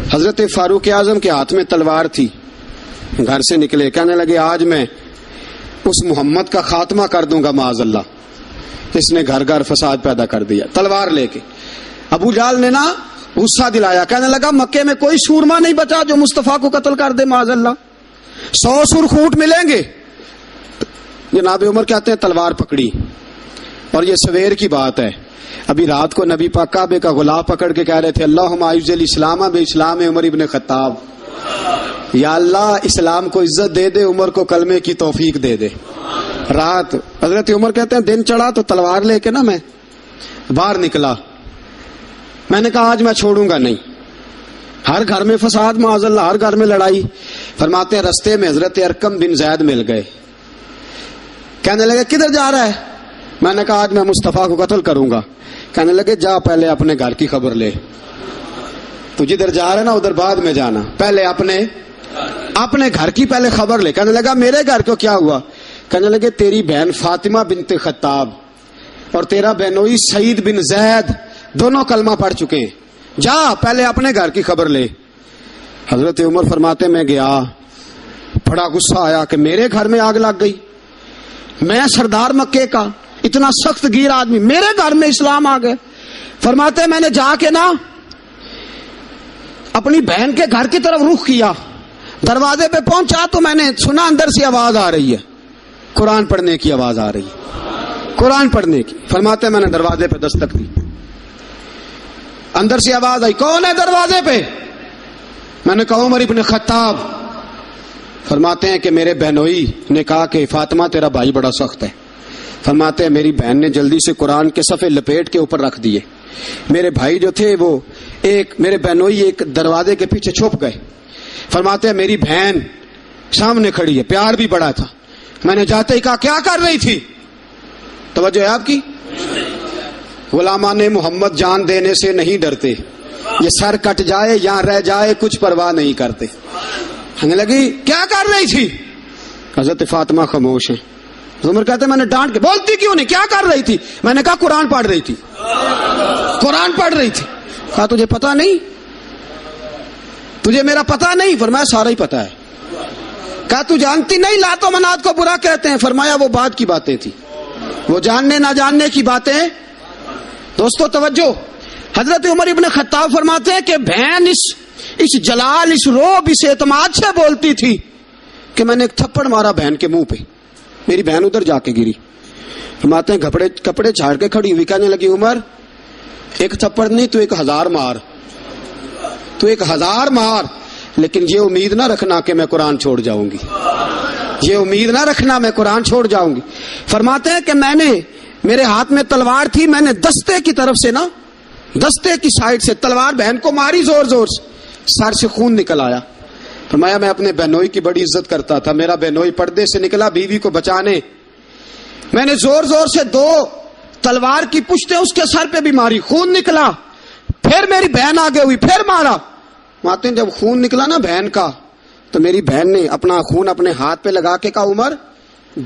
حضرت فاروق اعظم کے ہاتھ میں تلوار تھی، گھر سے نکلے، کہنے لگے آج میں اس محمد کا خاتمہ کر دوں گا معاذ اللہ، اس نے گھر گھر فساد پیدا کر دیا تلوار لے کے۔ ابو جہل نے نا غصہ دلایا، کہنے لگا مکے میں کوئی سورما نہیں بچا جو مصطفیٰ کو قتل کر دے معاذ اللہ، 100 سرخ اونٹ ملیں گے۔ جناب عمر کہتے ہیں تلوار پکڑی، اور یہ سویر کی بات ہے، ابھی رات کو نبی پاک کعبے کا غلاف پکڑ کے کہہ رہے تھے اللہم اعز الاسلام باسلام عمر ابن خطاب، یا اللہ اسلام کو عزت دے دے، عمر کو کلمے کی توفیق دے دے۔ رات حضرت عمر کہتے ہیں دن چڑھا تو تلوار لے کے نا میں باہر نکلا، میں نے کہا آج میں چھوڑوں گا نہیں، ہر گھر میں فساد معاذ اللہ، ہر گھر میں لڑائی۔ فرماتے ہیں رستے میں حضرت ارقم بن زید مل گئے، کہنے لگے کدھر جا رہا ہے؟ میں نے کہا آج میں مصطفیٰ کو قتل کروں گا۔ کہنے لگے جا پہلے اپنے گھر کی خبر لے، تو جدھر جا رہا ہے نا ادھر بعد میں جانا، پہلے اپنے گھر کی پہلے خبر لے۔ کہنے لگا میرے گھر کو کیا ہوا؟ کہنے لگے تیری بہن فاطمہ بنت خطاب اور تیرا بہنوئی سعید بن زید دونوں کلمہ پڑھ چکے ہیں، جا پہلے اپنے گھر کی خبر لے۔ حضرت عمر فرماتے میں گیا، بڑا غصہ آیا کہ میرے گھر میں آگ لگ گئی، میں سردار مکے کا اتنا سخت گیر آدمی، میرے گھر میں اسلام آ گئے۔ فرماتے میں نے جا کے نا اپنی بہن کے گھر کی طرف رخ کیا، دروازے پہ پہنچا تو میں نے سنا اندر سے آواز آ رہی ہے، قرآن پڑھنے کی آواز آ رہی ہے، قرآن پڑھنے کی۔ فرماتے میں نے دروازے پہ دستک دی، اندر سے آواز آئی کون ہے دروازے پہ؟ میں نے کہا عمر ابن خطاب۔ فرماتے ہیں کہ میرے بہنوئی نے کہا کہ فاطمہ تیرا بھائی بڑا سخت ہے۔ فرماتے ہیں میری بہن نے جلدی سے قرآن کے صفحے لپیٹ کے اوپر رکھ دیے، میرے بھائی جو تھے وہ میرے بہنوئی ایک دروازے کے پیچھے چھپ گئے۔ فرماتے ہیں میری بہن سامنے کھڑی ہے، پیار بھی بڑا تھا، میں نے جاتے ہی کہا کیا کر رہی تھی؟ توجہ ہے آپ کی؟ غلامان محمد جان دینے سے نہیں ڈرتے، یہ سر کٹ جائے یا رہ جائے کچھ پرواہ نہیں کرتے۔ کہنے لگی کیا کر رہی تھی؟ حضرت فاطمہ خاموش ہیں۔ عمر کہتے ہیں میں نے ڈانٹ کے، بولتی کیوں نہیں، کیا کر رہی تھی؟ میں نے کہا قرآن پڑھ رہی تھی، قرآن پڑھ رہی تھی۔ کہا تجھے پتا نہیں، تجھے میرا پتا نہیں؟ فرمایا سارا ہی پتا ہے۔ کہا تو جانتی نہیں لات و منات کو برا کہتے ہیں؟ فرمایا وہ بعد کی باتیں تھی، وہ جاننے نہ جاننے کی باتیں۔ دوستو توجہ، حضرت عمر ابن خطاب فرماتے ہیں کہ بہن اس جلال، اس روب، اس اعتماد سے بولتی تھی کہ میں نے ایک تھپڑ مارا بہن کے منہ پہ، میری بہن ادھر جا کے گری۔ فرماتے ہیں کپڑے جھاڑ کے کھڑی ہوئی، کہنے لگی عمر ایک تھپڑ نہیں تو 1000 مار، تو 1000 مار، لیکن یہ امید نہ رکھنا کہ میں قرآن چھوڑ جاؤں گی، یہ امید نہ رکھنا میں قرآن چھوڑ جاؤں گی۔ فرماتے ہیں کہ میرے ہاتھ میں تلوار تھی، میں نے دستے کی طرف سے نا، دستے کی سائڈ سے تلوار بہن کو ماری زور زور سے، سر سے خون نکل آیا۔ فرمایا میں اپنے بہنوئی کی بڑی عزت کرتا تھا، میرا بہنوئی پردے سے نکلا بیوی کو بچانے، میں نے زور زور سے 2 تلوار کی پشتیں اس کے سر پہ بھی ماری، خون نکلا، پھر میری بہن آگے ہوئی، پھر مارا۔ ماتے ہیں جب خون نکلا نا بہن کا، تو میری بہن نے اپنا خون اپنے ہاتھ پہ لگا کے کہا عمر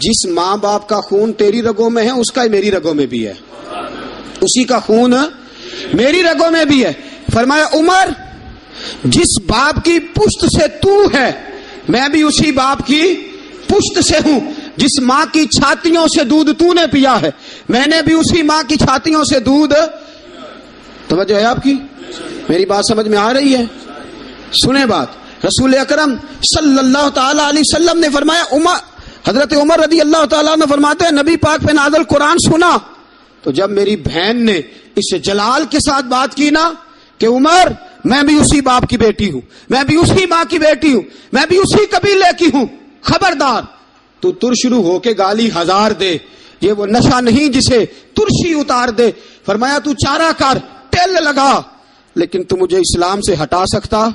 جس ماں باپ کا خون تیری رگوں میں ہے اس کا ہی میری رگوں میں بھی ہے، اسی کا خون میری رگوں میں بھی ہے۔ فرمایا عمر جس باپ کی پشت سے تو ہے میں بھی اسی باپ کی پشت سے ہوں، جس ماں کی چھاتیوں سے دودھ تو نے پیا ہے میں نے بھی اسی ماں کی چھاتیوں سے دودھ۔ توجہ ہے آپ کی؟ میری بات سمجھ میں آ رہی ہے؟ سنیں بات، رسول اکرم صلی اللہ تعالی علیہ وسلم نے فرمایا، حضرت عمر رضی اللہ تعالیٰ نے فرماتے ہیں نبی پاک پہ نازل قرآن سنا تو جب میری بہن نے اس جلال کے ساتھ بات کی نا کہ عمر میں بھی اسی باپ کی بیٹی ہوں، میں بھی اسی ماں کی بیٹی ہوں، میں بھی اسی قبیلے کی ہوں، خبردار تو تر شروع ہو کے گالی 1000 دے، یہ وہ نشہ نہیں جسے ترشی اتار دے۔ فرمایا تو چارہ کر، ٹیل لگا، لیکن تو مجھے اسلام سے ہٹا سکتا؟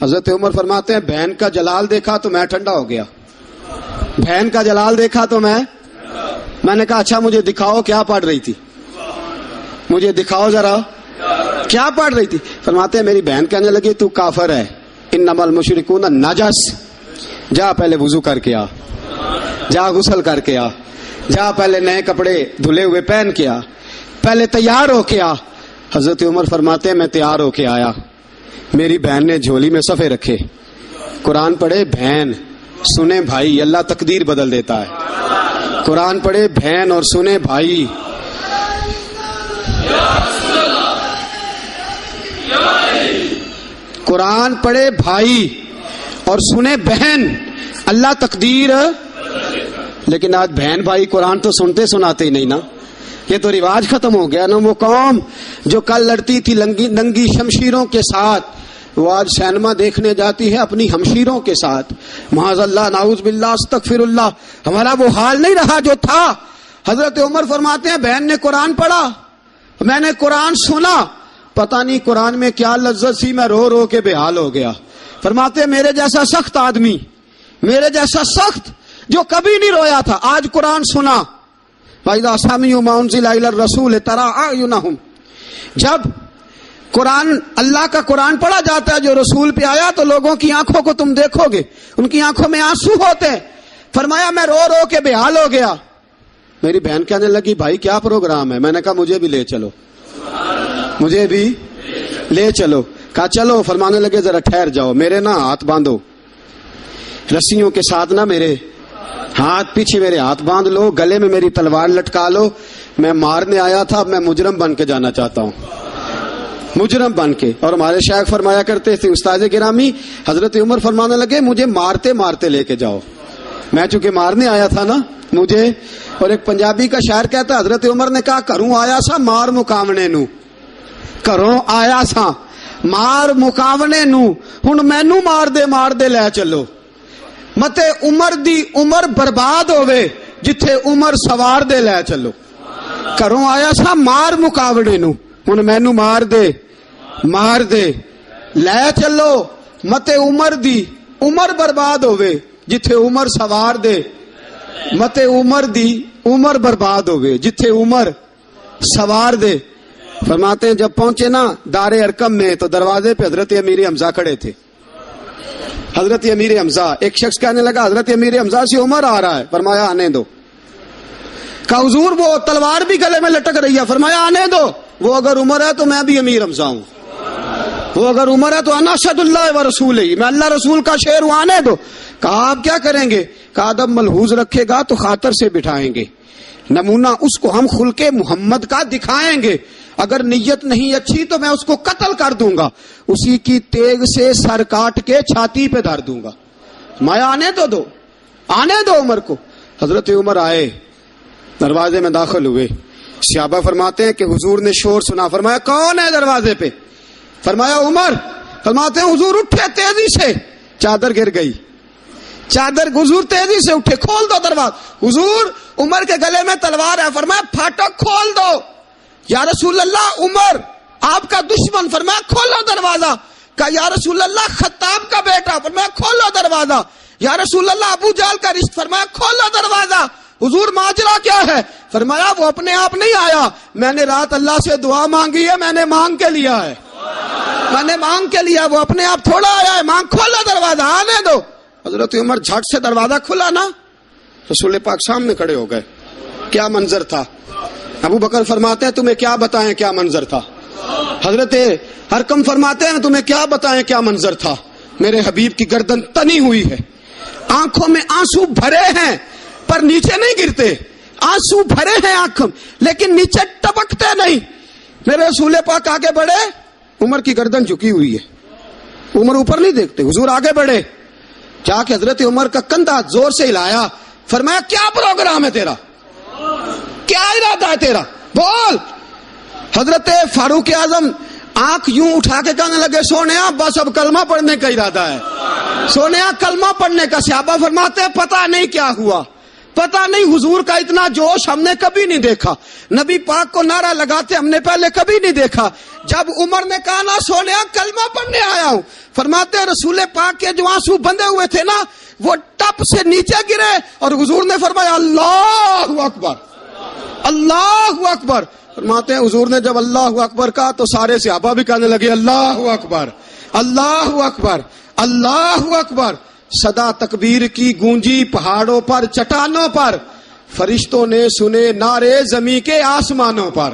حضرت عمر فرماتے ہیں بہن کا جلال دیکھا تو میں ٹھنڈا ہو گیا، بہن کا جلال دیکھا تو میں نے کہا اچھا مجھے دکھاؤ کیا پڑھ رہی تھی، مجھے دکھاؤ ذرا کیا پڑھ رہی تھی۔ فرماتے ہیں میری بہن کہنے لگی تو کافر ہے، انما المشرکون نجس، جا پہلے وضو کر کے آ، جا غسل کر کے آ، جا پہلے نئے کپڑے دھلے ہوئے پہن کے آ، پہلے تیار ہو کے آ۔ حضرت عمر فرماتے ہیں میں تیار ہو کے آیا، میری بہن نے جھولی میں صفحے رکھے, قرآن پڑھے بہن, سنے بھائی, اللہ تقدیر بدل دیتا ہے. قرآن پڑھے بہن اور سنے بھائی. قرآن پڑھے بھائی اور سنے بہن, اللہ تقدیر. لیکن آج بہن بھائی قرآن تو سنتے سناتے ہی نہیں نا. یہ تو رواج ختم ہو گیا نا. وہ قوم جو کل لڑتی تھی ننگی شمشیروں کے ساتھ, وہ آج سینما دیکھنے جاتی ہے اپنی ہمشیروں کے ساتھ. معاذ اللہ, نعوذ باللہ, استغفر اللہ. ہمارا وہ حال نہیں رہا جو تھا. حضرت عمر فرماتے ہیں بہن نے قرآن پڑھا, میں نے قرآن سنا, پتہ نہیں قرآن میں کیا لذت سی, میں رو رو کے بے حال ہو گیا. فرماتے ہیں میرے جیسا سخت آدمی, میرے جیسا سخت جو کبھی نہیں رویا تھا, آج قرآن سنا. وَإِذَا سَمِعُوا مَا أُنزِلَ إِلَى الرَّسُولِ تَرَىٰ أَعْيُنَهُمْ, جب قرآن, اللہ کا قرآن پڑھا جاتا ہے جو رسول پہ آیا, تو لوگوں کی آنکھوں کو تم دیکھو گے, ان کی آنکھوں میں آنسو ہوتے ہیں. فرمایا میں رو رو کے بے حال ہو گیا. میری بہن کہنے لگی بھائی کیا پروگرام ہے؟ میں نے کہا مجھے بھی لے چلو, مجھے بھی لے چلو. کہا چلو. فرمانے لگے ذرا ٹھہر جاؤ, میرے نا ہاتھ باندھو, رسیوں کے ساتھ نا میرے ہاتھ, پیچھے میرے ہاتھ باندھ لو, گلے میں میری تلوار لٹکا لو. میں مارنے آیا تھا, اب میں مجرم بن کے جانا چاہتا ہوں, مجرم بن کے. اور ہمارے شیخ فرمایا کرتے تھے, استاد گرامی حضرت عمر فرمانے لگے مجھے مارتے مارتے لے کے جاؤ. میں چونکہ مارنے آیا تھا نا مجھے. اور ایک پنجابی کا شاعر کہتا ہے حضرت عمر نے کہا گھروں آیا سا مار مکاونے نو, گھروں آیا سا مار مکاونے نو, ہن مینوں مار دے لے چلو. متے عمر دی عمر برباد ہوئے, جتھے عمر سوار دے لے چلو. گھروں آیا سا مار مکاونے نو, ہن مینوں مار دے لے چلو. متے عمر دی عمر برباد ہوئے, جتھے عمر سوار دے. متے عمر دی عمر برباد ہوئے, جتھے عمر سوار دے. فرماتے ہیں جب پہنچے نا دار ارقم میں, تو دروازے پہ حضرت امیر حمزہ کھڑے تھے. حضرت امیر حمزہ, ایک شخص کہنے لگا حضرت امیر حمزہ سے عمر آ رہا ہے. فرمایا آنے دو. کہا حضور وہ تلوار بھی گلے میں لٹک رہی ہے. فرمایا آنے دو, وہ اگر عمر ہے تو میں بھی امیر حمزہ ہوں, وہ اگر عمر ہے تو انا اشہد اللہ و رسول ہی, میں اللہ رسول کا شعر ہوں, آنے دو. کہا آپ کیا کریں گے؟ کہا ادب ملحوظ رکھے گا تو خاطر سے بٹھائیں گے, نمونہ اس کو ہم خلق محمد کا دکھائیں گے, اگر نیت نہیں اچھی تو میں اس کو قتل کر دوں گا, اسی کی تیغ سے سر کاٹ کے چھاتی پہ دھر دوں گا. میں آنے تو دو, آنے دو عمر کو. حضرت عمر آئے, دروازے میں داخل ہوئے. صحابہ فرماتے ہیں کہ حضور نے شور سنا. فرمایا کون ہے دروازے پہ؟ فرمایا عمر. فرماتے ہیں حضور اٹھے تیزی سے, چادر گر گئی, چادر. حضور تیزی سے اٹھے, کھول دو دروازہ. حضور عمر کے گلے میں تلوار ہے. فرمایا پھاٹک کھول دو. یا رسول اللہ عمر آپ کا دشمن. فرمایا کھولو دروازہ. کہا یا رسول اللہ خطاب کا بیٹا. فرمایا کھولو دروازہ. یا رسول اللہ ابو جہل کا رشتہ. فرمایا کھولو دروازہ. حضور ماجرا کیا ہے؟ فرمایا وہ اپنے آپ نہیں آیا, میں نے رات اللہ سے دعا مانگی ہے, میں نے مانگ کے لیا ہے, میں نے مانگ کے لیا, وہ اپنے آپ تھوڑا آیا ہے. مانگ, کھولو دروازہ, آنے دو. حضرت عمر جھٹ سے دروازہ کھلا نا, رسول پاک سامنے کھڑے ہو گئے. کیا منظر تھا. ابو بکر فرماتے ہیں تمہیں کیا بتائیں کیا منظر تھا. حضرت ارقم فرماتے ہیں تمہیں کیا بتائیں کیا منظر تھا. میرے حبیب کی گردن تنی ہوئی ہے, آنکھوں میں آنسو بھرے ہیں پر نیچے نہیں گرتے, آنسو بھرے ہیں آنکھوں لیکن نیچے ٹپکتے نہیں. میرے رسول پاک آگے بڑھے, عمر کی گردن جھکی ہوئی ہے, عمر اوپر نہیں دیکھتے. حضور آگے بڑھے, جا کے حضرت عمر کا کندھا زور سے ہلایا. فرمایا کیا پروگرام ہے تیرا, کیا ارادہ ہے تیرا, بول. حضرت فاروق اعظم آنکھ یوں اٹھا کے کہنے لگے سونیا بس اب کلمہ پڑھنے کا ارادہ ہے, سونیا کلمہ پڑھنے کا. صحابہ فرماتے ہیں پتہ نہیں کیا ہوا, پتہ نہیں, حضور کا اتنا جوش ہم نے کبھی نہیں دیکھا, نبی پاک کو نعرہ لگاتے ہم نے پہلے کبھی نہیں دیکھا. جب عمر نے کہا نا سونیا کلمہ پڑھنے آیا ہوں, فرماتے ہیں رسول پاک کے جو آنسو بندے ہوئے تھے نا وہ ٹپ سے نیچے گرے, اور حضور نے فرمایا اللہ اکبر, اللہ اکبر. فرماتے ہیں حضور نے جب اللہ اکبر کہا تو سارے صحابہ بھی کہنے لگے اللہ اکبر, اللہ اکبر, اللہ اکبر. صدا تکبیر کی گونجی پہاڑوں پر, چٹانوں پر, فرشتوں نے سنے نعرے زمین کے آسمانوں پر.